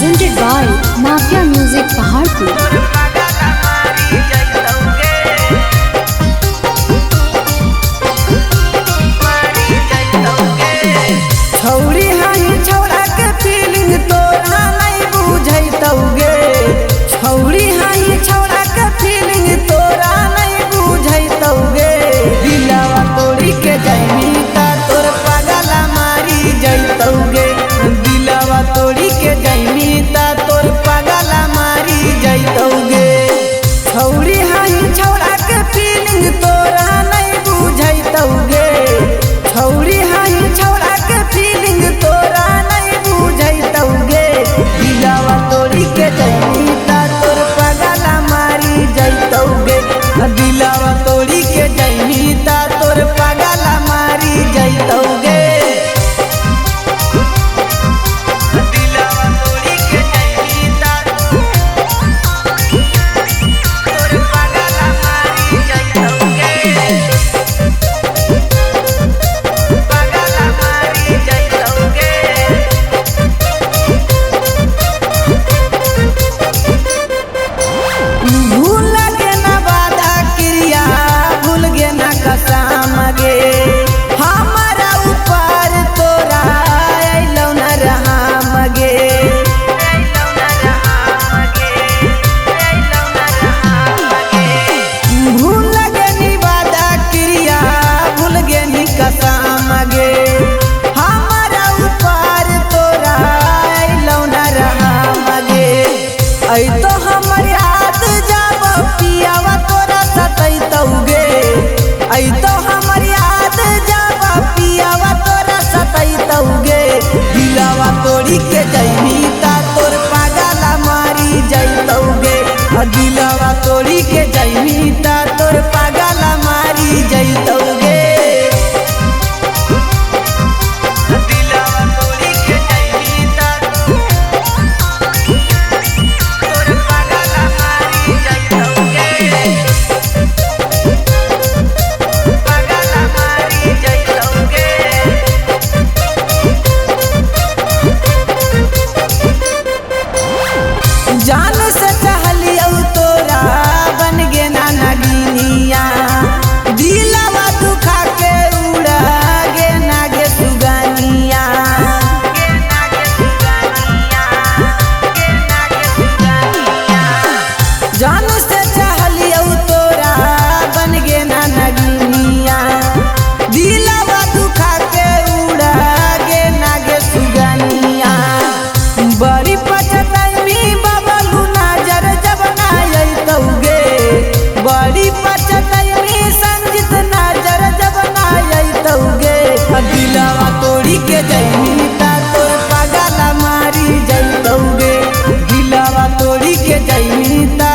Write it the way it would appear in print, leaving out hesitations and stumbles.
presented by Mafia Music Paharpur. छौड़ी हाई छौड़ा के फीलिंग तोरा नहीं बुझैतौगे। छौड़ी हाई छौड़ा के फीलिंग तोरा नहीं बुझैतौगे। दिलवा तोड़ी के जैनी ता तोर पागला मारी जैतौगे। दिलवा तोड़ी के जैनी ता तोर पागला मारी जैतौगे। छौड़ी हाई छौड़ा के फीलिंग तोरा नहीं बुझैतौगे। छौड़ी हाई छौड़ा के फीलिंग तोरा नहीं बुझैतौगे। दिलवा तोड़ी के जैनी ता तोर पागला मारी जैतौगे। दिलवा तोड़ी के जैनी ता तोर पागला मारी जैतौगे। दिलवा तोड़ी के जैनी ता तोर पागला मारी जैतौगे। भूल गे ना वादा क्रिया भूल गे ना कसम गे। हमारा ऊपर तोरा अइलौ न रहम गे। भूल गे नी वादा क्रिया भूल गे नी कसम गे। हमारा ऊपर तोरा अइलौ न रहम गे। ऐ तो हमर याद जब पियावा तोरा सतैतौगे। ऐ तो हमर याद जब पियावा तोरा सतैतौगे। दिलवा तोड़ी के जैनी ता तोर पागला मारी जैतौगे। दिलवा तोड़ी के जैनी ता तोर पागला मारी जैतौगे। दिलवा तोड़ी के जैनी ता तोर पागला मारी जैतौगे। पागला मारी जैतौगे। जान से चाहलियौ तोरा बन गे ना नगिनिया। दिलवा दुखा के उड़ा गे ना गे सुगनिया। जान से चाहलियौ तोरा बन गे ना नगिनिया। दिलवा दुखा के उड़ा गे ना गे सुगनिया। बड़ी पछतैनी बबलू नजर जब ना अइतौगे। बड़ी पछतैनी संजित नजर जब ना अइतौगे। दिलवा तोड़ी के जैनी ता तोर पागला मारी जैतौगे। दिलवा तोड़ी के जैनी ता